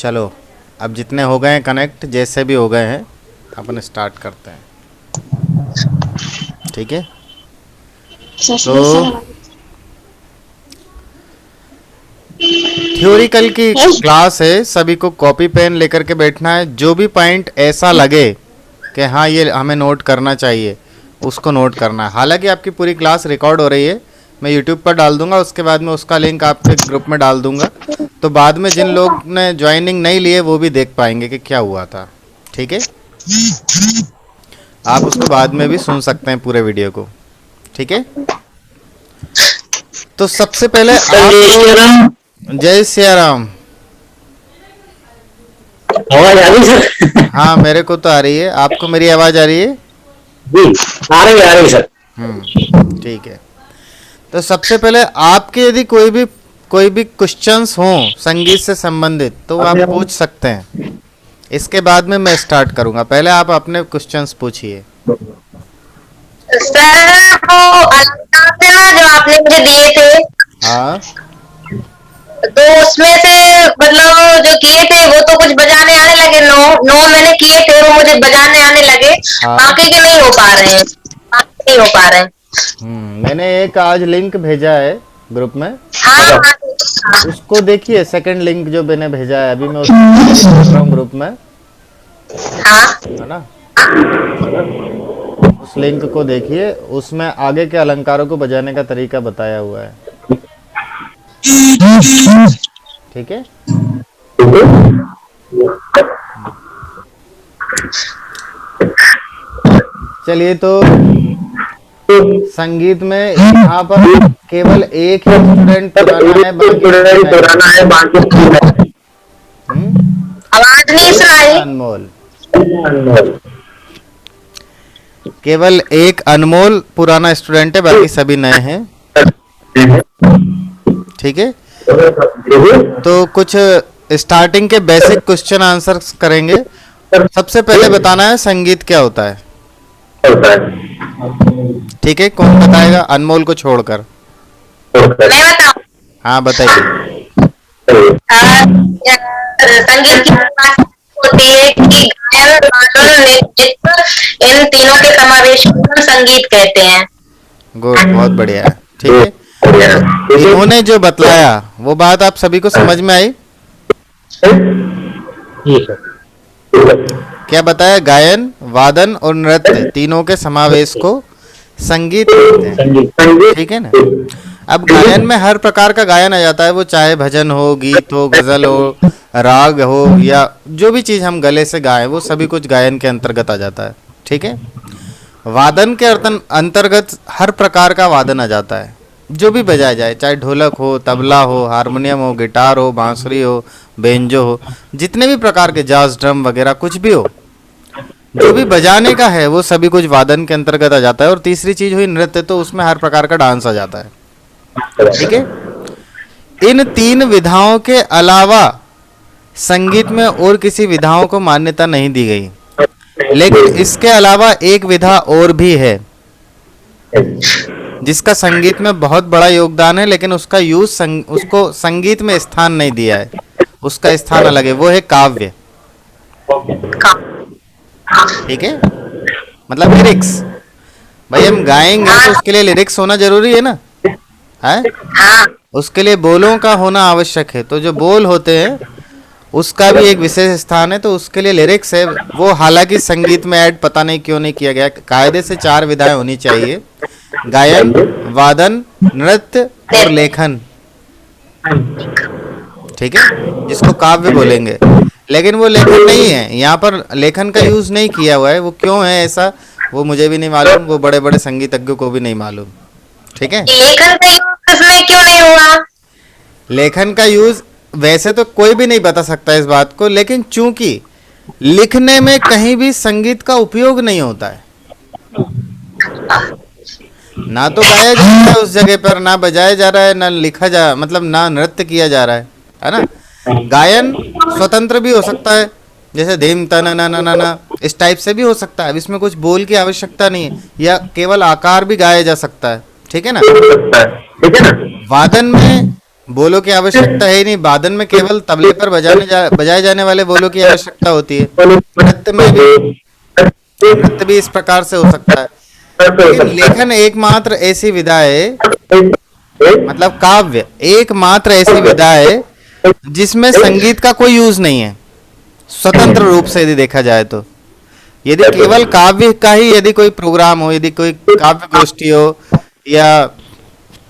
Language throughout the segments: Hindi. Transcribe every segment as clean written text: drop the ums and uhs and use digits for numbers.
चलो, अब जितने हो गए हैं कनेक्ट, जैसे भी हो गए हैं, अपन स्टार्ट करते हैं। ठीक है। तो थ्योरिकल की क्लास है, सभी को कॉपी पेन लेकर के बैठना है। जो भी पॉइंट ऐसा लगे कि हाँ ये हमें नोट करना चाहिए, उसको नोट करना है। हालांकि आपकी पूरी क्लास रिकॉर्ड हो रही है, मैं यूट्यूब पर डाल दूंगा, उसके बाद में उसका लिंक आपके ग्रुप में डाल दूंगा। तो बाद में जिन लोग ने ज्वाइनिंग नहीं लिए वो भी देख पाएंगे कि क्या हुआ था। ठीक है, आप उसको बाद में भी सुन सकते हैं पूरे वीडियो को। ठीक है, तो सबसे पहले आप लोग, जय सिया राम। आवाज आ रही सर? हाँ, मेरे को तो आ रही है, आपको मेरी आवाज आ रही है? जी, आ रही सर। ठीक है। तो सबसे पहले आपके यदि कोई भी क्वेश्चंस हो संगीत से संबंधित तो आप पूछ सकते हैं। इसके बाद में मैं स्टार्ट करूंगा, पहले आप अपने क्वेश्चंस पूछिए। सर वो अलंकार थे ना जो आपने मुझे दिए थे, हाँ, तो उसमें से मतलब जो किए थे वो तो कुछ बजाने आने लगे। नो नो मैंने किए थे, वो मुझे बजाने आने लगे। हाँ। बाकी के नहीं हो पा रहे हैं, बाकी नहीं हो पा रहे हैं। मैंने एक आज लिंक भेजा है ग्रुप में, हाँ हाँ उसको देखिए। सेकंड लिंक जो मैंने भेजा है अभी, मैं उसको कर रहा हूँ ग्रुप में, हाँ। है ना। उस लिंक को देखिए, उसमें आगे के अलंकारों को बजाने का तरीका बताया हुआ है। ठीक है। चलिए, तो संगीत में यहाँ पर केवल एक ही स्टूडेंट पुराना है, बाकी आवाज नहीं सुनाई। अनमोल। केवल एक अनमोल पुराना स्टूडेंट है, बाकी सभी नए हैं। ठीक है, तो कुछ स्टार्टिंग के बेसिक क्वेश्चन आंसर करेंगे। सबसे पहले बताना है संगीत क्या होता है। ठीक है, कौन बताएगा अनमोल को छोड़कर? मैं बताऊं? हाँ, बताइए। संगीत की बात होती है कि गायन, वादन, नृत्य, इन तीनों के समावेश को हम संगीत कहते हैं। गुड, बहुत बढ़िया है। ठीक है, तो इन्होंने जो बतलाया वो बात आप सभी को समझ में आई? क्या बताया? गायन, वादन और नृत्य तीनों के समावेश को संगीत कहते हैं। ठीक है ना। अब गायन में हर प्रकार का गायन आ जाता है, वो चाहे भजन हो, गीत हो, गजल हो, राग हो, या जो भी चीज़ हम गले से गाएं वो सभी कुछ गायन के अंतर्गत आ जाता है। ठीक है। वादन के अंतर्गत हर प्रकार का वादन आ जाता है, जो भी बजाया जाए, चाहे ढोलक हो, तबला हो, हारमोनियम हो, गिटार हो, बांसुरी हो, बेंजो हो, जितने भी प्रकार के जाज, ड्रम वगैरह कुछ भी हो, जो भी बजाने का है वो सभी कुछ वादन के अंतर्गत आ जाता है। और तीसरी चीज हुई नृत्य, तो उसमें हर प्रकार का डांस आ जाता है। ठीक है। इन तीन विधाओं के अलावा संगीत में और किसी विधाओं को मान्यता नहीं दी गई, लेकिन इसके अलावा एक विधा और भी है जिसका संगीत में बहुत बड़ा योगदान है, लेकिन उसका उसको संगीत में स्थान नहीं दिया है, उसका स्थान अलग है, वो है काव्य। ठीक है, मतलब लिरिक्स। भाई हम गाएंगे तो उसके लिए लिरिक्स होना जरूरी है ना, है? उसके लिए बोलों का होना आवश्यक है, तो जो बोल होते हैं उसका भी एक विशेष स्थान है, तो उसके लिए लिरिक्स है वो। हालांकि संगीत में ऐड पता नहीं क्यों नहीं किया गया। कायदे से 4 विधाएं होनी चाहिए: गायन, वादन, नृत्य और लेखन। ठीक है, जिसको काव्य बोलेंगे। लेकिन वो लेखन नहीं है, यहाँ पर लेखन का यूज नहीं किया हुआ है। वो क्यों है ऐसा, वो मुझे भी नहीं मालूम, वो बड़े बड़े संगीतज्ञों को भी नहीं मालूम। ठीक है, लेखन का यूज इसमें क्यों नहीं हुआ? लेखन का यूज वैसे तो कोई भी नहीं बता सकता इस बात को, लेकिन चूंकि लिखने में कहीं भी संगीत का उपयोग नहीं होता है, ना तो गाया जा रहा है उस जगह पर, ना बजाया जा रहा है, ना लिखा जा, मतलब ना नृत्य किया जा रहा है ना। गायन स्वतंत्र भी हो सकता है, जैसे धीम तना ना ना ना ना, इस टाइप से भी हो सकता है। अब इसमें कुछ बोल की आवश्यकता नहीं है, या केवल आकार भी गाया जा सकता है। ठीक है ना। वादन में बोलों की आवश्यकता है ही नहीं। वादन में केवल तबले पर बजाए जाने वाले बोलों की आवश्यकता होती है। नृत्य भी इस प्रकार से हो सकता है। लेकिन लेखन एकमात्र ऐसी विधा है, मतलब काव्य एकमात्र ऐसी विधा है जिसमें संगीत का कोई यूज नहीं है, स्वतंत्र रूप से यदि देखा जाए तो। यदि केवल काव्य का ही यदि कोई प्रोग्राम हो, यदि कोई काव्य गोष्ठी हो, या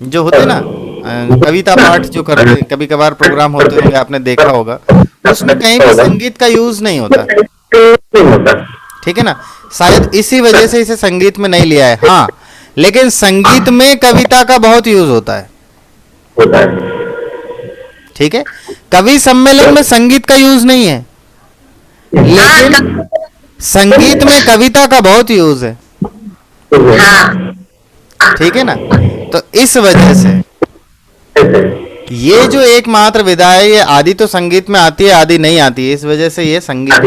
जो होते ना कविता पाठ जो करते हैं, कभी कभार प्रोग्राम होते होंगे, आपने देखा होगा, उसमें कहीं भी संगीत का यूज नहीं होता। ठीक है ना, शायद इसी वजह से इसे संगीत में नहीं लिया है। हाँ, लेकिन संगीत में कविता का बहुत यूज होता है। ठीक है, कवि सम्मेलन में संगीत का यूज नहीं है, लेकिन संगीत में कविता का बहुत यूज है। ठीक है ना, तो इस वजह से ये जो एकमात्र विधा है, ये आदि तो संगीत में आती है, आदि नहीं आती है, इस वजह से ये संगीत।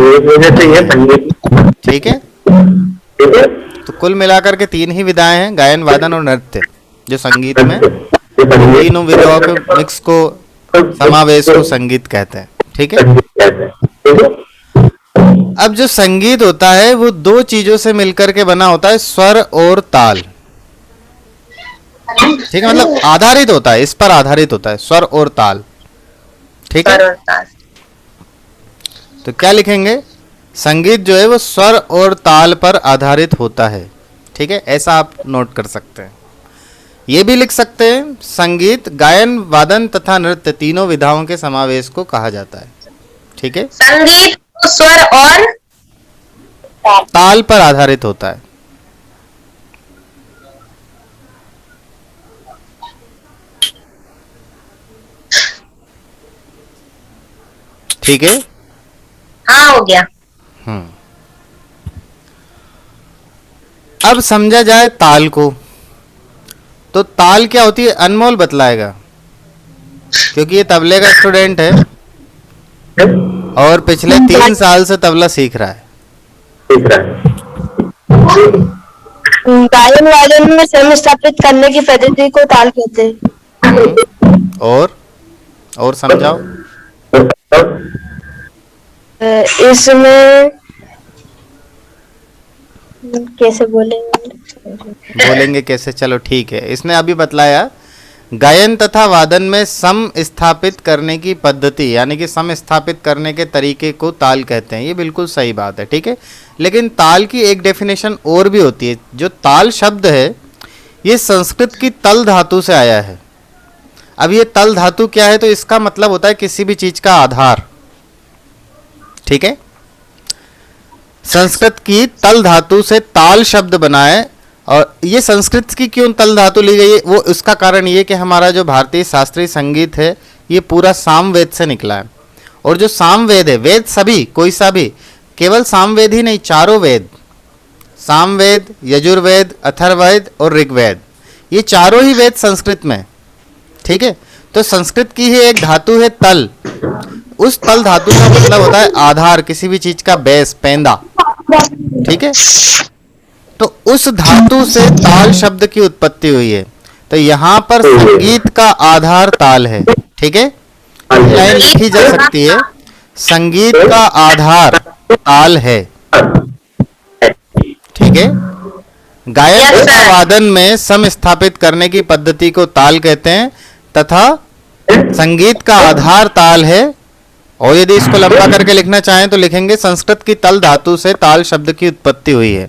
ठीक है, तो कुल मिलाकर के 3 ही विधाएं हैं, गायन, वादन और नृत्य, जो संगीत में तीनों विधाओं के मिक्स को, समावेश को संगीत कहते हैं। ठीक है, अब जो संगीत होता है वो 2 चीजों से मिलकर के बना होता है, स्वर और ताल। ठीक है, मतलब आधारित होता है, इस पर आधारित होता है, स्वर और ताल। ठीक है, तो क्या लिखेंगे? संगीत जो है वो स्वर और ताल पर आधारित होता है। ठीक है, ऐसा आप नोट कर सकते हैं। ये भी लिख सकते हैं, संगीत गायन, वादन तथा नृत्य तीनों विधाओं के समावेश को कहा जाता है। ठीक है, संगीत स्वर और ताल पर आधारित होता है। ठीक है, हाँ हो गया। अब समझा जाए ताल को, तो ताल क्या होती है अनमोल बतलाएगा, क्योंकि ये तबले का स्टूडेंट है और पिछले 3 साल से तबला सीख रहा है। गायन वादन में सम स्थापित करने की पद्धति को ताल कहते हैं। और समझाओ। इसमें कैसे बोलेंगे कैसे? चलो ठीक है, इसने अभी बतलाया गायन तथा वादन में सम स्थापित करने की पद्धति, यानी कि सम स्थापित करने के तरीके को ताल कहते हैं। ये बिल्कुल सही बात है। ठीक है, लेकिन ताल की एक डेफिनेशन और भी होती है। जो ताल शब्द है ये संस्कृत की तल धातु से आया है। अब ये तल धातु क्या है? तो इसका मतलब होता है किसी भी चीज का आधार। ठीक है, संस्कृत की तल धातु से ताल शब्द बना है। और ये संस्कृत की क्यों तल धातु ली गई है? वो उसका कारण ये कि हमारा जो भारतीय शास्त्रीय संगीत है ये पूरा सामवेद से निकला है। और जो सामवेद है, वेद सभी, कोई सा भी, केवल सामवेद ही नहीं, चारों वेद, सामवेद, यजुर्वेद, अथर्ववेद और ऋग्वेद, ये चारों ही वेद संस्कृत में। ठीक है, तो संस्कृत की ही एक धातु है तल। उस तल धातु का मतलब होता है आधार, किसी भी चीज का बेस, पेंदा। ठीक है, तो उस धातु से ताल शब्द की उत्पत्ति हुई है। तो यहाँ पर संगीत का आधार ताल है। ठीक है, लाइन लिखी जा सकती है, संगीत का आधार ताल है। ठीक है, गायन तथा वादन में सम स्थापित करने की पद्धति को ताल कहते हैं तथा संगीत का आधार ताल है। और यदि इसको लंबा करके लिखना चाहें तो लिखेंगे संस्कृत की तल धातु से ताल शब्द की उत्पत्ति हुई है।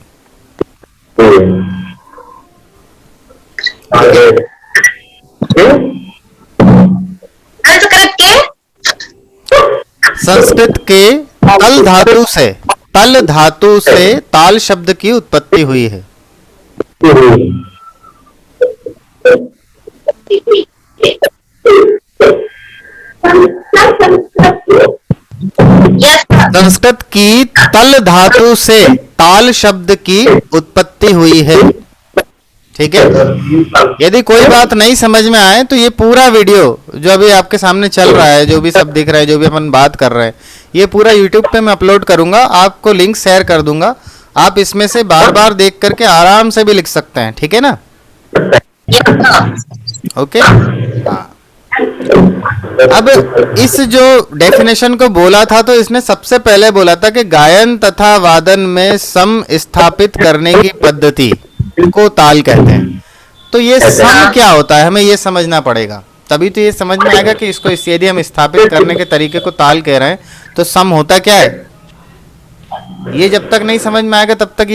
संस्कृत के तल धातु से ताल शब्द की उत्पत्ति हुई है। संस्कृत की तल धातु से ताल शब्द की उत्पत्ति हुई है। ठीक है, यदि कोई बात नहीं समझ में आए तो ये पूरा वीडियो जो अभी आपके सामने चल रहा है, जो भी सब दिख रहा है, जो भी अपन बात कर रहे हैं, ये पूरा YouTube पे मैं अपलोड करूंगा, आपको लिंक शेयर कर दूंगा। आप इसमें से बार बार देख करके आराम से भी लिख सकते हैं। ठीक है ना? ओके, हाँ, अब इस जो डेफिनेशन को बोला था तो इसने सबसे पहले बोला था कि गायन तथा वादन में सम स्थापित करने की पद्धति को ताल कहते हैं। तो ये सम क्या होता है, हमें ये समझना पड़ेगा, तभी तो ये समझ में आएगा कि इसको यदि हम स्थापित करने के तरीके को ताल कह रहे हैं तो सम होता क्या है। ये जब तक नहीं समझ में आएगा तब तक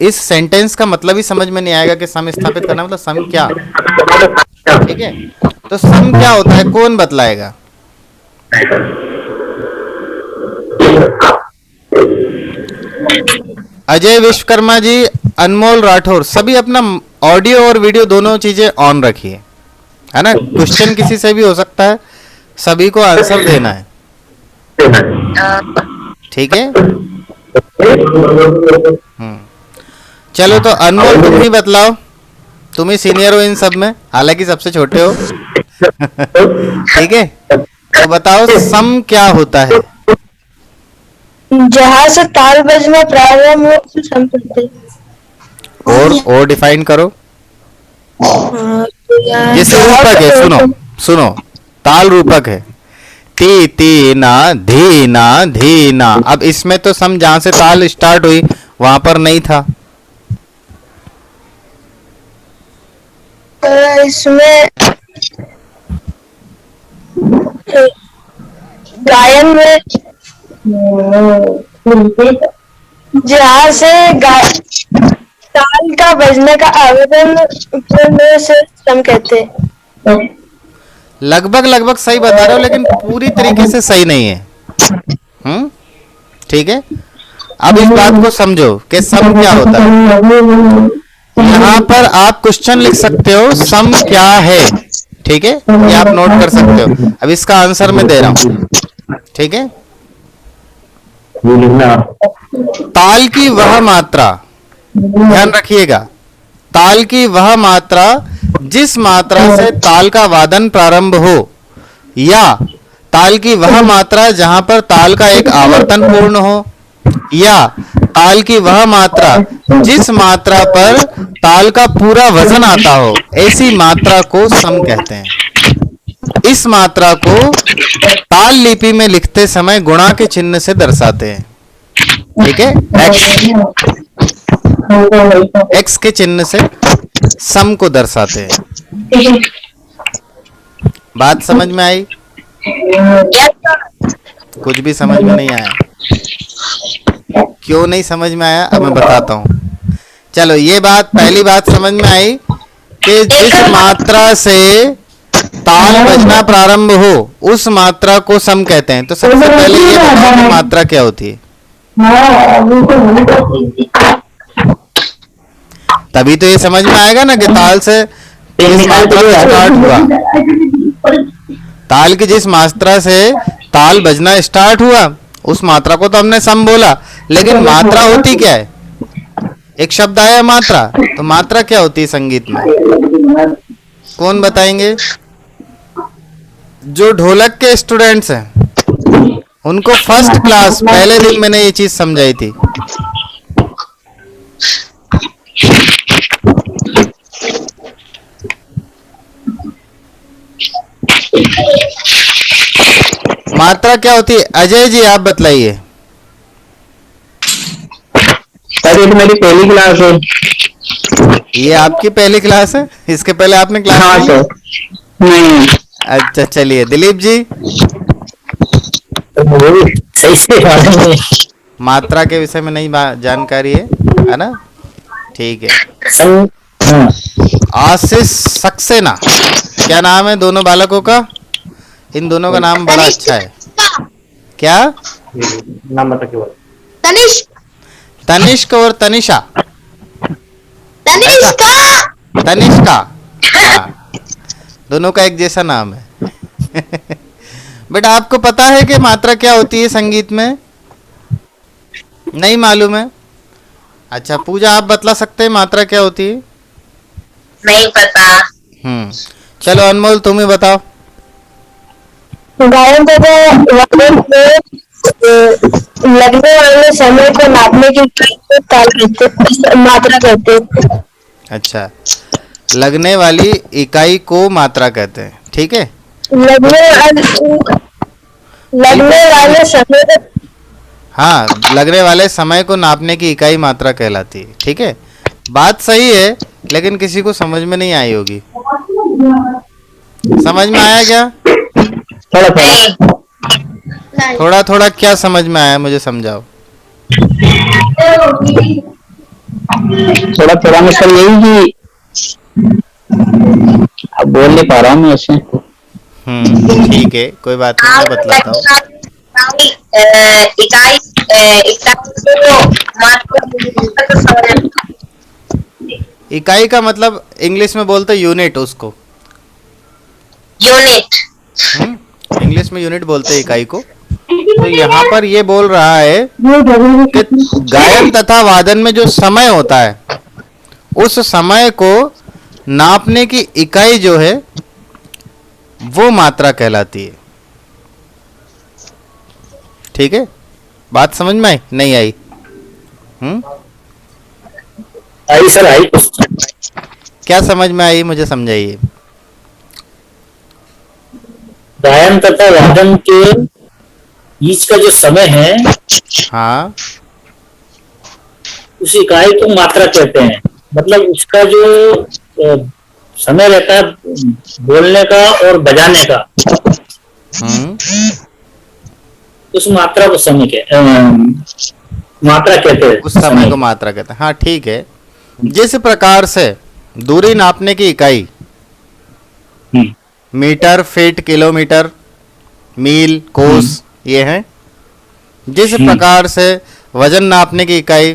इस सेंटेंस का मतलब ही समझ में नहीं आएगा कि सम स्थापित करना मतलब सम क्या। ठीक है, तो सम क्या होता है कौन बतलाएगा। अजय विश्वकर्मा जी, अनमोल राठौर, सभी अपना ऑडियो और वीडियो दोनों चीजें ऑन रखिए, है ना। क्वेश्चन किसी से भी हो सकता है, सभी को आंसर देना है, ठीक है। चलो तो अनमोल तुम ही बतलाओ, तुम ही सीनियर हो इन सब में, हालांकि सबसे छोटे हो। ठीक है, तो बताओ सम क्या होता है। जहाँ से ताल बजना प्रारंभ हो उसे सम कहते हैं। और डिफाइन करो। जैसे जहाँ रूपक है, से- सुनो सुनो, ताल रूपक है, ती ती ना धी ना धी ना। अब इसमें तो सम जहां से ताल स्टार्ट हुई वहां पर नहीं था। इसमें गायन में जहाँ से ताल का बजने का आवेदन करने से सम कहते हैं। लगभग लगभग सही बता रहे हो, लेकिन पूरी तरीके से सही नहीं है। ठीक है, अब इस बात को समझो कि सम क्या होता है। यहाँ पर आप क्वेश्चन लिख सकते हो सम क्या है, ठीक है, ये आप नोट कर सकते हो। अब इसका आंसर मैं दे रहा हूं, ठीक है। ताल की वह मात्रा, ध्यान रखिएगा, ताल की वह मात्रा जिस मात्रा से ताल का वादन प्रारंभ हो, या ताल की वह मात्रा जहां पर ताल का एक आवर्तन पूर्ण हो, या ताल की वह मात्रा जिस मात्रा पर ताल का पूरा वजन आता हो, ऐसी मात्रा को सम कहते हैं। इस मात्रा को ताल लिपि में लिखते समय गुणा के चिन्ह से दर्शाते हैं, ठीक है। एक्स के चिन्ह से सम को दर्शाते हैं। बात समझ में आई? कुछ भी समझ में नहीं आया? क्यों नहीं समझ में आया, अब मैं बताता हूँ। चलो, ये बात, पहली बात समझ में आई कि जिस मात्रा से ताल बजना प्रारंभ हो उस मात्रा को सम कहते हैं। तो सबसे पहले ये बताओ कि मात्रा क्या होती है। तभी तो ये समझ में आएगा ना कि ताल से जिस मात्रा से स्टार्ट हुआ, ताल की जिस मात्रा से ताल बजना स्टार्ट हुआ उस मात्रा को तो हमने सम बोला, लेकिन मात्रा होती क्या है? एक शब्द आया मात्रा, तो मात्रा क्या होती है संगीत में? कौन बताएंगे? जो ढोलक के स्टूडेंट्स हैं उनको फर्स्ट क्लास पहले दिन मैंने ये चीज समझाई थी। मात्रा क्या होती है? अजय जी आप बतलाइए। सर ये तो मेरी पहली क्लास है। ये आपकी पहली क्लास है? इसके पहले आपने क्लास हाँ ली? सर, नहीं। अच्छा, चलिए दिलीप जी। सही से मालूम नहीं। मात्रा के विषय में नहीं जानकारी है ना? ठीक है। हाँ। आशीष सक्सेना, क्या नाम है दोनों बालकों का? इन दोनों का नाम बड़ा अच्छा है। क्या नाम बता के बोल। तनिष्क और तनिषा। तनिष्का। तनिष्का, हाँ, दोनों का एक जैसा नाम है। बेटा आपको पता है कि मात्रा क्या होती है संगीत में? नहीं मालूम है? अच्छा, पूजा आप बतला सकते हैं मात्रा क्या होती है? नहीं पता। चलो अनमोल तुम ही बताओ। गायन तथा वादन में लगने वाले समय को नापने की इकाई को ताल कहते, मात्रा कहते हैं। अच्छा, लगने वाली इकाई को मात्रा कहते हैं, ठीक है। लगने वाले लगने वाले समय को हाँ, लगने वाले समय को नापने की इकाई मात्रा कहलाती है। ठीक है, बात सही है, लेकिन किसी को समझ में नहीं आई होगी। समझ में आया क्या? थोड़ा थोड़ा नहीं थोड़ा थोड़ा क्या समझ में आया, मुझे समझाओ। थोड़ा थोड़ा मतलब यही कि अब बोल नहीं पा रहा हूँ मैं ऐसे। ठीक है, कोई बात नहीं, मैं आप बतलाता हूँ। इकाई इकाई इकाई को मात्रा तो समझ इकाई का मतलब इंग्लिश में बोलते यूनिट उसको। यूनिट इंग्लिश में यूनिट बोलते हैं इकाई को। तो यहाँ पर ये बोल रहा है कि गायन तथा वादन में जो समय होता है, उस समय को नापने की इकाई जो है वो मात्रा कहलाती है। ठीक है, बात समझ में आई नहीं आई? आई सर आई। क्या समझ में आई, मुझे समझाइए। गायन तथा वादन के बीच का जो समय है हाँ, उस इकाई को मात्रा कहते हैं। मतलब उसका जो समय रहता है बोलने का और बजाने का, उस मात्रा को समय के मात्रा कहते हैं। उस समय को मात्रा कहते हैं। हाँ ठीक है, जिस प्रकार से दूरी नापने की इकाई मीटर, फीट, किलोमीटर, मील, कोस ये है, जिस प्रकार से वजन नापने की इकाई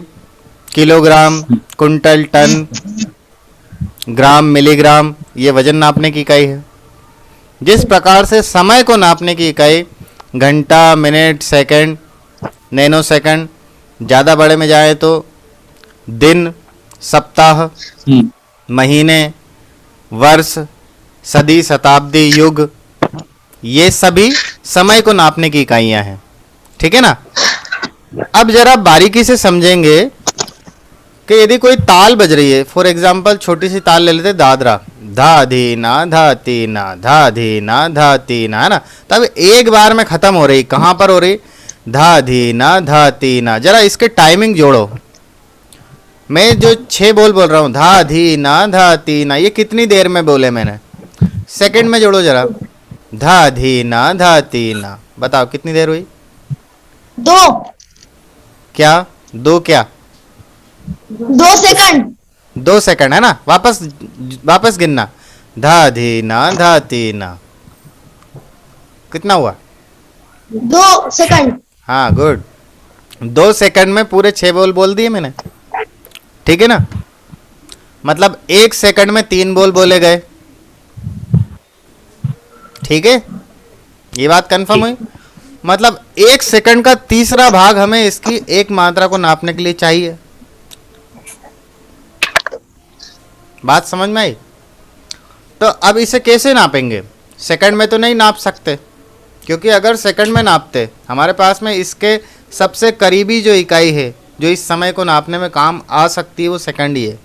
किलोग्राम, कुंटल, टन, ग्राम, मिलीग्राम ये वजन नापने की इकाई है, जिस प्रकार से समय को नापने की इकाई घंटा, मिनट, सेकंड, नैनो सेकंड, ज़्यादा बड़े में जाए तो दिन, सप्ताह, महीने, वर्ष, सदी, शताब्दी, युग, ये सभी समय को नापने की इकाइयां हैं। ठीक है ना? अब जरा बारीकी से समझेंगे कि यदि कोई ताल बज रही है, फॉर एग्जाम्पल छोटी सी ताल ले लेते, दादरा, धा धी ना धा ती ना, धा धी ना धा ती ना, है ना? तब एक बार में खत्म हो रही, कहाँ पर हो रही? धा धी ना धा ती ना। जरा इसके टाइमिंग जोड़ो। मैं जो 6 बोल रहा हूँ, धा धी ना धा ती ना, ये कितनी देर में बोले मैंने? सेकंड में जोड़ो जरा। धा धी ना धा ती ना, बताओ कितनी देर हुई? 2 क्या? 2 क्या? 2 सेकंड 2 सेकंड, है ना? वापस गिनना। धा धी ना धा ती ना, कितना हुआ? 2 सेकंड। हाँ गुड, 2 सेकंड में पूरे 6 बोल दिए मैंने। ठीक है ना? मतलब 1 सेकंड में 3 बोल बोले गए। ठीक है, ये बात कंफर्म हुई। मतलब 1 सेकंड का तीसरा भाग हमें इसकी एक मात्रा को नापने के लिए चाहिए। बात समझ में आई? तो अब इसे कैसे नापेंगे? सेकंड में तो नहीं नाप सकते, क्योंकि अगर सेकंड में नापते, हमारे पास में इसके सबसे करीबी जो इकाई है जो इस समय को नापने में काम आ सकती है वो सेकंड ही है।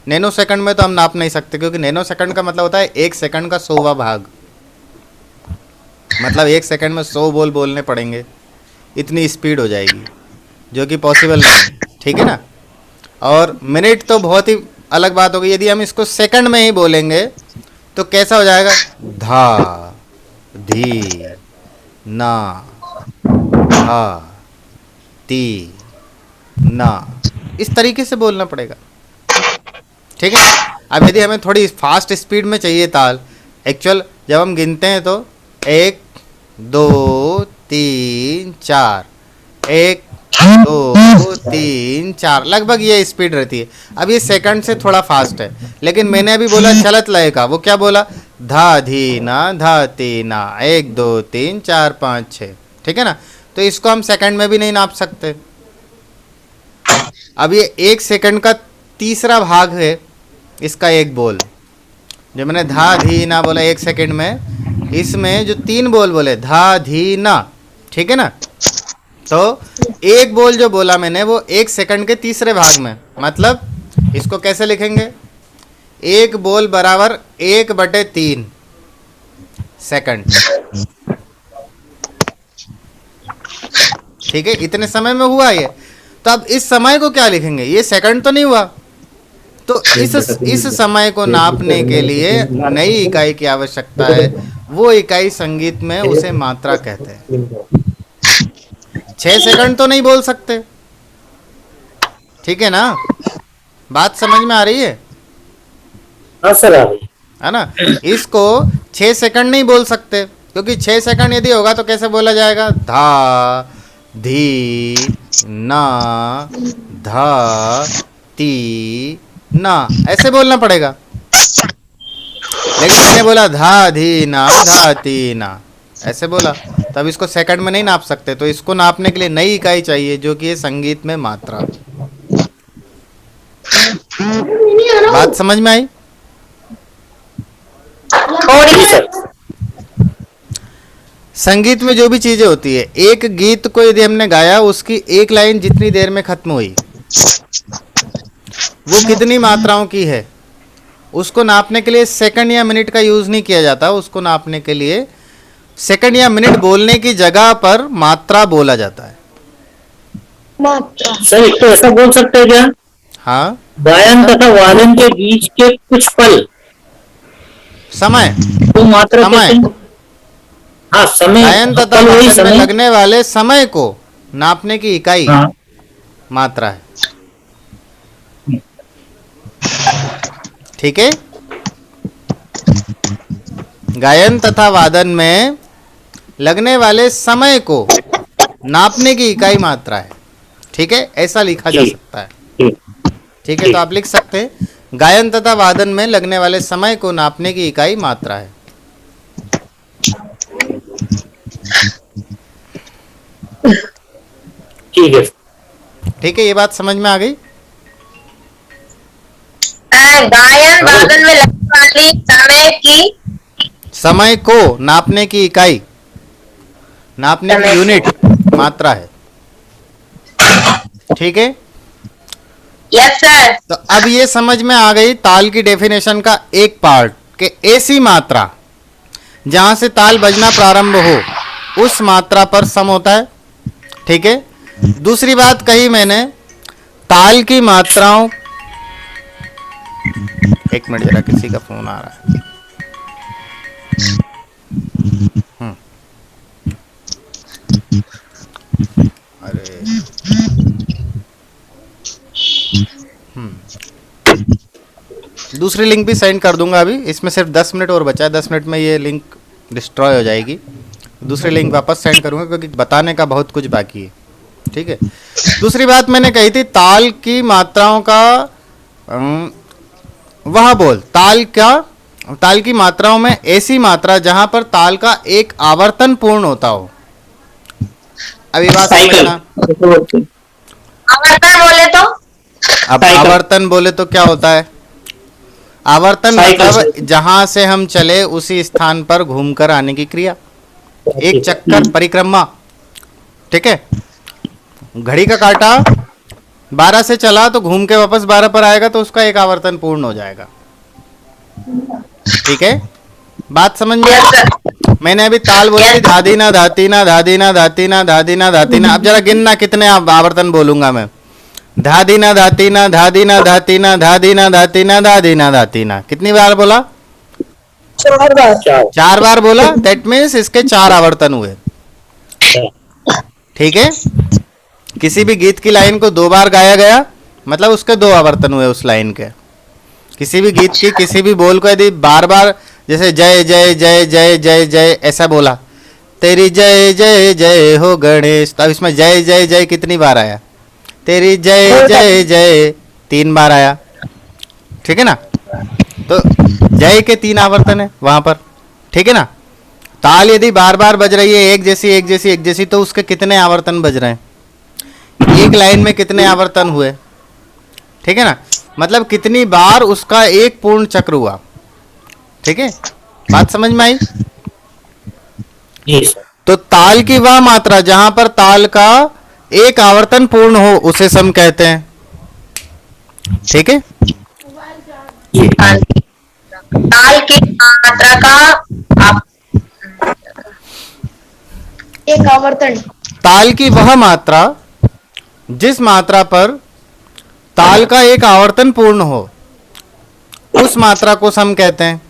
नैनो सेकंड में तो हम नाप नहीं सकते, क्योंकि नैनो सेकंड का मतलब होता है 1 सेकंड का 100वां भाग। मतलब 1 सेकंड में 100 बोल बोलने पड़ेंगे, इतनी स्पीड हो जाएगी, जो कि पॉसिबल नहीं है। ठीक है ना? और मिनट तो बहुत ही अलग बात होगी। यदि हम इसको सेकंड में ही बोलेंगे तो कैसा हो जाएगा? धा धी ना धा ती ना, इस तरीके से बोलना पड़ेगा। ठीक है? अब यदि हमें थोड़ी फास्ट स्पीड में चाहिए ताल, एक्चुअल जब हम गिनते हैं तो 1 2 3 4, 1 2 3 4, लगभग ये स्पीड रहती है। अब ये सेकंड से थोड़ा फास्ट है, लेकिन मैंने अभी बोला चलत लय का, वो क्या बोला? धा धी ना धा ती ना, 1 2 3 4 5 6। ठीक है ना? तो इसको हम सेकंड में भी नहीं नाप सकते। अब ये 1 सेकंड का तीसरा भाग है इसका एक बोल, जो मैंने धा धी ना बोला 1 सेकंड में, इसमें जो 3 बोल बोले धा धी ना, ठीक है ना? तो एक बोल जो बोला मैंने वो 1 सेकंड के तीसरे भाग में, मतलब इसको कैसे लिखेंगे? एक बोल बराबर 1/3 सेकंड। ठीक है, इतने समय में हुआ ये। तो अब इस समय को क्या लिखेंगे, ये सेकंड तो नहीं हुआ, तो इस समय को नापने के लिए नई इकाई की आवश्यकता है। वो इकाई संगीत में उसे मात्रा कहते हैं। 6 सेकंड तो नहीं बोल सकते, ठीक है ना, बात समझ में आ रही है? हाँ सर, आ रही है ना। इसको 6 सेकंड नहीं बोल सकते, क्योंकि 6 सेकंड यदि होगा तो कैसे बोला जाएगा, धा धी ना धा ती ना, ऐसे बोलना पड़ेगा। लेकिन मैंने बोला धा धी ना धा ती ना, ऐसे बोला, तब इसको सेकंड में नहीं नाप सकते। तो इसको नापने के लिए नई इकाई चाहिए, जो कि है संगीत में मात्रा। बात समझ में आई? जी सर। संगीत में जो भी चीजें होती है, एक गीत को यदि हमने गाया, उसकी एक लाइन जितनी देर में खत्म हुई, वो कितनी मात्राओं की है, उसको नापने के लिए सेकंड या मिनट का यूज नहीं किया जाता। उसको नापने के लिए सेकंड या मिनट बोलने की जगह पर मात्रा बोला जाता है। मात्रा। सर एक तो ऐसा बोल सकते हैं क्या, हाँ, गायन तथा वादन के बीच के कुछ पल समय, को मात्रा समय। कहते हैं? हाँ, समय। गायन तथा पल वही वादन में समय। लगने वाले समय को नापने की इकाई हाँ, मात्रा है। ठीक है, गायन तथा वादन में लगने वाले समय को नापने की इकाई मात्रा है। ठीक है, ऐसा लिखा जा जी। सकता है। ठीक। ठीक है, तो आप लिख सकते हैं, गायन तथा वादन में लगने वाले समय को नापने की इकाई मात्रा है। ठीक है। ठीक है, ये बात समझ में आ गई? गायन वादन में लगने वाली समय की, समय को नापने की इकाई, नापने की यूनिट मात्रा है। ठीक है, यस सर। तो अब ये समझ में आ गई ताल की डेफिनेशन का एक पार्ट, कि ऐसी मात्रा जहां से ताल बजना प्रारंभ हो, उस मात्रा पर सम होता है। ठीक है, दूसरी बात कही मैंने, ताल की मात्राओं, एक मिनट जरा, किसी का फोन आ रहा है। अरे दूसरी लिंक भी सेंड कर दूंगा। अभी इसमें सिर्फ 10 मिनट और बचा है, 10 मिनट में ये लिंक डिस्ट्रॉय हो जाएगी। दूसरी लिंक वापस सेंड करूंगा, क्योंकि बताने का बहुत कुछ बाकी है। ठीक है, दूसरी बात मैंने कही थी, ताल की मात्राओं का वह बोल, ताल की मात्राओं में ऐसी मात्रा जहां पर ताल का एक आवर्तन पूर्ण होता हो। अब ये बात समझना। आवर्तन बोले तो, अब आवर्तन बोले तो क्या होता है? आवर्तन मतलब जहां से हम चले उसी स्थान पर घूमकर आने की क्रिया, एक चक्कर, परिक्रमा। ठीक है, घड़ी का काटा 12 से चला तो घूम के वापस 12 पर आएगा, तो उसका एक आवर्तन पूर्ण हो जाएगा। ठीक है, बात समझ में? Yes sir. मैंने अभी ताल बोली थी, धादीना धातीना धादीना धातीना धादीना धातीना। अब जरा गिनना कितने आवर्तन बोलूंगा मैं। धादीना धातीना धादीना धातीना धादीना धातीना धादीना धातीना, कितनी बार बोला? 4 बार। 4 बार बोला, दैट मीन्स इसके 4 आवर्तन हुए। ठीक है, किसी भी गीत की लाइन को 2 बार गाया गया, मतलब उसके 2 आवर्तन हुए उस लाइन के। किसी भी गीत की किसी भी बोल को यदि बार बार, जैसे जय जय जय जय जय जय ऐसा बोला, तेरी जय जय जय हो गणेश, तब इसमें जय जय जय कितनी बार आया? तेरी जय जय जय 3 बार आया। ठीक है ना, तो जय के 3 आवर्तन है वहां पर। ठीक है ना, ताल यदि बार बार बज रही है, एक जैसी एक जैसी एक जैसी, तो उसके कितने आवर्तन बज रहे हैं? एक लाइन में कितने आवर्तन हुए? ठीक है ना, मतलब कितनी बार उसका एक पूर्ण चक्र हुआ। ठीक है, बात समझ में आई? जी सर। तो ताल की वह मात्रा जहां पर ताल का एक आवर्तन पूर्ण हो, उसे सम कहते हैं। ठीक है, ताल की मात्रा का एक आवर्तन। ताल की वह मात्रा जिस मात्रा पर ताल का एक आवर्तन पूर्ण हो, उस मात्रा को सम कहते हैं।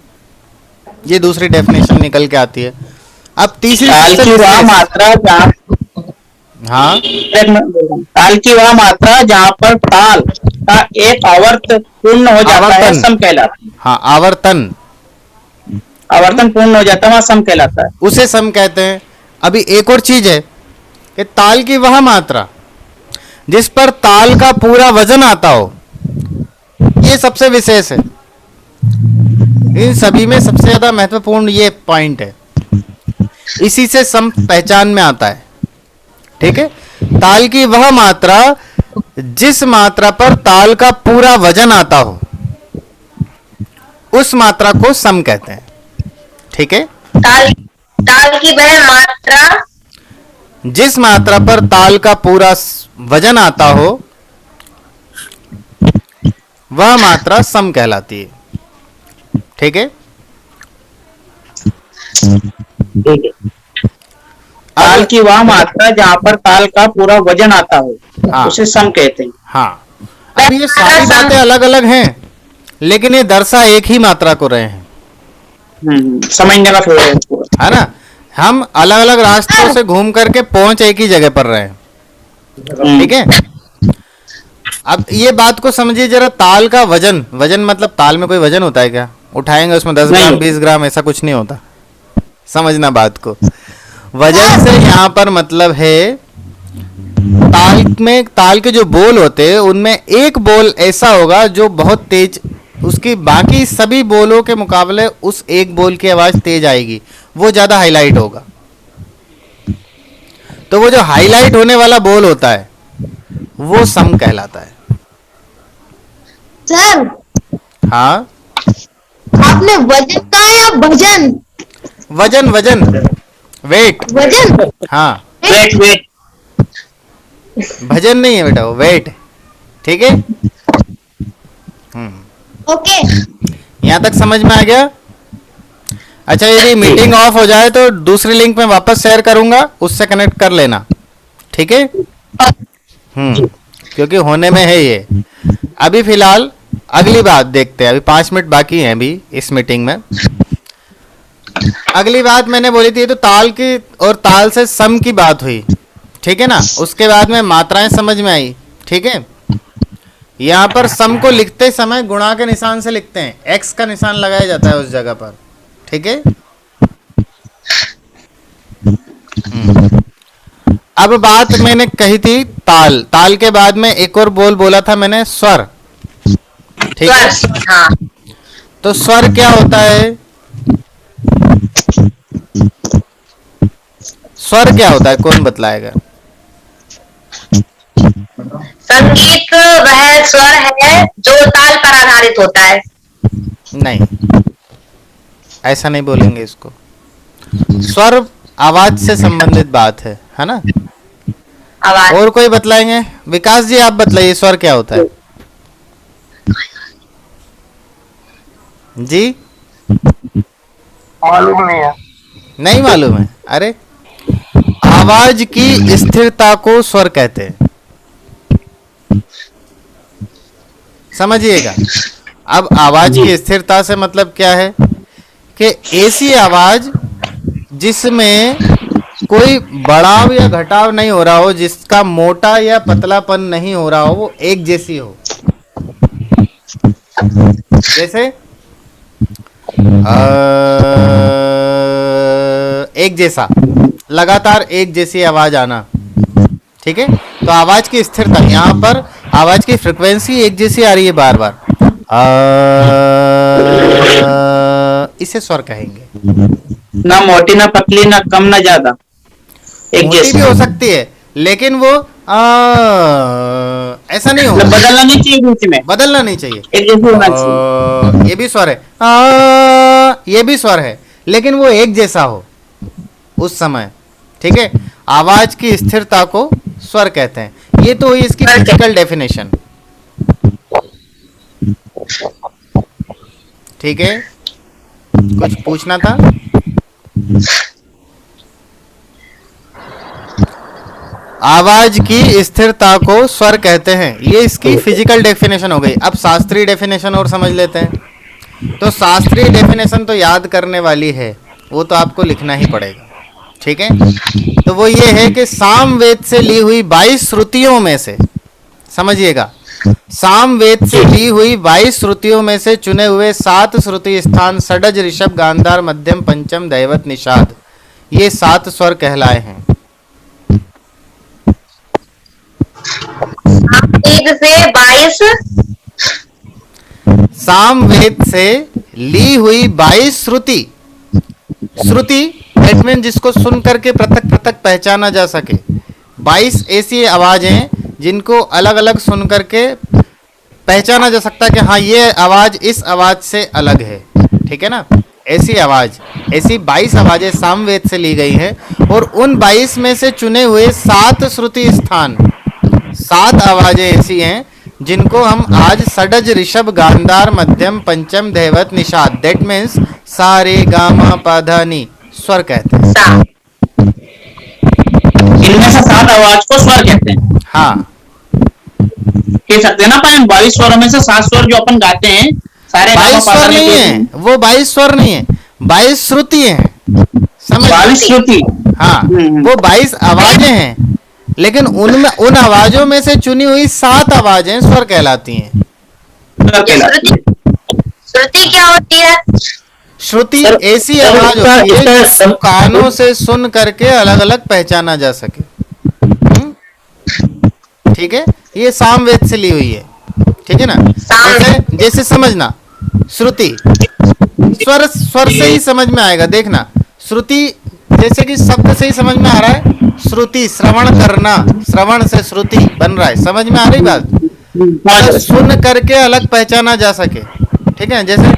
ये दूसरी डेफिनेशन निकल के आती है। अब तीसरी ताल सबसे की वह विशेष- मात्रा जहाँ हाँ एक मिनट बोल रहा हूँ। ताल की वह मात्रा जहाँ पर ताल का एक आवर्त पूर्ण हो जाता है आवर्तन। सम कहलाता है। हाँ, आवर्तन, आवर्तन पूर्ण हो जाता है वहाँ सम कहलाता है। उसे सम कहते हैं। अभी एक और चीज है कि ताल की वह मात्रा जिस पर ताल का पूरा वजन आता हो, ये सबसे विशेष है। इन सभी में सबसे ज्यादा महत्वपूर्ण ये पॉइंट है, इसी से सम पहचान में आता है। ठीक है, ताल की वह मात्रा जिस मात्रा पर ताल का पूरा वजन आता हो, उस मात्रा को सम कहते हैं। ठीक है, ताल ताल की वह मात्रा जिस मात्रा पर ताल का पूरा वजन आता हो, वह मात्रा सम कहलाती है। ठीक है, ठीक है। ताल की वह मात्रा जहाँ पर ताल का पूरा वजन आता हो हाँ। उसे सम कहते हैं। हाँ, अब ये सारी बातें अलग अलग हैं, लेकिन ये दर्शा एक ही मात्रा को रहे हैं, समझने का थोड़ा है पूरा। है ना। हम अलग अलग रास्तों से घूम करके पहुंच एक ही जगह पर रहे हैं। ठीक है, अब ये बात को समझिए जरा। ताल का वजन, वजन मतलब ताल में कोई वजन होता है क्या? उठाएंगे उसमें 10 ग्राम 20 ग्राम, ऐसा कुछ नहीं होता। समझना बात को। वजन से यहाँ पर मतलब है ताल में, ताल के जो बोल होते हैं उनमें एक बोल ऐसा होगा जो बहुत तेज, उसकी बाकी सभी बोलों के मुकाबले उस एक बोल की आवाज तेज आएगी, वो ज्यादा हाईलाइट होगा। तो वो जो हाईलाइट होने वाला बोल होता है वो सम कहलाता है। सर, हाँ, आपने वजन कहा या भजन? वजन, वजन, वेट। वजन। हाँ, वेट वेट। भजन नहीं है बेटा, वो वेट। ठीक है, ओके। यहाँ तक समझ में आ गया? अच्छा, यदि मीटिंग ऑफ हो जाए तो दूसरी लिंक में वापस शेयर करूंगा, उससे कनेक्ट कर लेना। ठीक है, क्योंकि होने में है ये। अभी फिलहाल अगली बात देखते हैं। अभी 5 मिनट बाकी हैं अभी इस मीटिंग में। अगली बात मैंने बोली थी तो ताल की और ताल से सम की बात हुई। ठीक है ना, उसके बाद में मात्राएं समझ में आई। ठीक है, यहाँ पर सम को लिखते समय गुणा के निशान से लिखते हैं, एक्स का निशान लगाया जाता है उस जगह पर। ठीक है, अब बात मैंने कही थी ताल, ताल के बाद में एक और बोल बोला था मैंने, स्वर। ठीक है, हाँ तो स्वर क्या होता है? स्वर क्या होता है, कौन बतलाएगा? संगीत वह स्वर है जो ताल पर आधारित होता है। नहीं, ऐसा नहीं बोलेंगे इसको। स्वर आवाज से संबंधित बात है ना। आवाज और कोई बतलाएंगे? विकास जी आप बतलाइए, स्वर क्या होता है जी? मालूम नहीं है। नहीं मालूम है? अरे, आवाज की स्थिरता को स्वर कहते हैं, समझिएगा। अब आवाज की स्थिरता से मतलब क्या है कि ऐसी आवाज जिसमें कोई बढ़ाव या घटाव नहीं हो रहा हो, जिसका मोटा या पतलापन नहीं हो रहा हो, वो एक जैसी हो। जैसे एक जैसा, लगातार एक जैसी आवाज आना। ठीक है, तो आवाज की स्थिरता, यहाँ पर आवाज की फ्रिक्वेंसी एक जैसी आ रही है बार बार, इसे स्वर कहेंगे। ना मोटी ना पतली ना कम ना ज्यादा, एक मोटी जैसी भी हो सकती है, लेकिन वो ऐसा नहीं मतलब होगा, बदलना नहीं चाहिए बीच में, बदलना नहीं चाहिए। एक जैसी होना चाहिए। ये भी स्वर है, ये भी स्वर है, लेकिन वो एक जैसा हो उस समय। ठीक है, आवाज की स्थिरता को स्वर कहते हैं। ये तो हुई इसकी फिजिकल डेफिनेशन। ठीक है, कुछ पूछना था? आवाज की स्थिरता को स्वर कहते हैं। ये इसकी फिजिकल डेफिनेशन हो गई। अब शास्त्रीय डेफिनेशन और समझ लेते हैं। तो शास्त्रीय डेफिनेशन तो याद करने वाली है, वो तो आपको लिखना ही पड़ेगा, ठीक है। तो वो ये है कि सामवेद से ली हुई 22 श्रुतियों में से, समझिएगा, सामवेद से ली हुई 22 श्रुतियों में से चुने हुए 7 श्रुति स्थान षडज, ऋषभ, गांधार, मध्यम, पंचम, दैवत, निषाद, ये 7 स्वर कहलाए हैं। वेद से 22 सामवेद से ली हुई 22 श्रुति, श्रुति दैट मीन जिसको सुन करके पृथक पृथक पहचाना जा सके। 22 ऐसी आवाजें हैं जिनको अलग अलग सुन करके पहचाना जा सकता है कि हाँ ये आवाज इस आवाज से अलग है, ठीक है ना। ऐसी आवाज, ऐसी 22 आवाजें सामवेद से ली गई हैं और उन 22 में से चुने हुए 7 श्रुति स्थान, 7 आवाजें ऐसी हैं जिनको हम आज षडज, ऋषभ, गांधार, मध्यम, पंचम, दैवत, निषाद, दैट मीन्स सा रे गा मा पा धा नी स्वर कहते हैं। सा। इनमें से 7 आवाज को स्वर कहते हैं। हाँ, कह सकते हैं ना अपन 22 स्वरों में से 7 स्वर जो अपन गाते हैं सारे 22 स्वर नहीं है वो, 22 स्वर नहीं है, 22 श्रुति हैं, समझ। 22 श्रुति। हाँ, वो 22 आवाजें हैं, लेकिन उनमें उन आवाजों में से चुनी हुई 7 आवाजें स्वर कहलाती हैं। ये श्रुति, श्रुति क्या होती है? श्रुति सर, ऐसी सर, आवाज इसका- होती है इसका जिसको कानों से सुन करके अलग अलग पहचाना जा सके। ठीक है, ये सामवेद से ली हुई है, ठीक है ना। जैसे जैसे समझना, श्रुति स्वर, स्वर से ही समझ में आएगा। देखना, श्रुति जैसे कि शब्द से ही समझ में आ रहा है, श्रुति श्रवण करना, श्रवण से श्रुति बन रहा है, समझ में आ रही बात। मतलब सुन करके अलग पहचाना जा सके, ठीक है। जैसे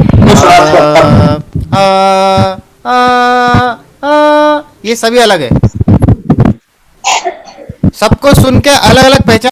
ये सभी अलग है, सबको सुन के अलग अलग पहचान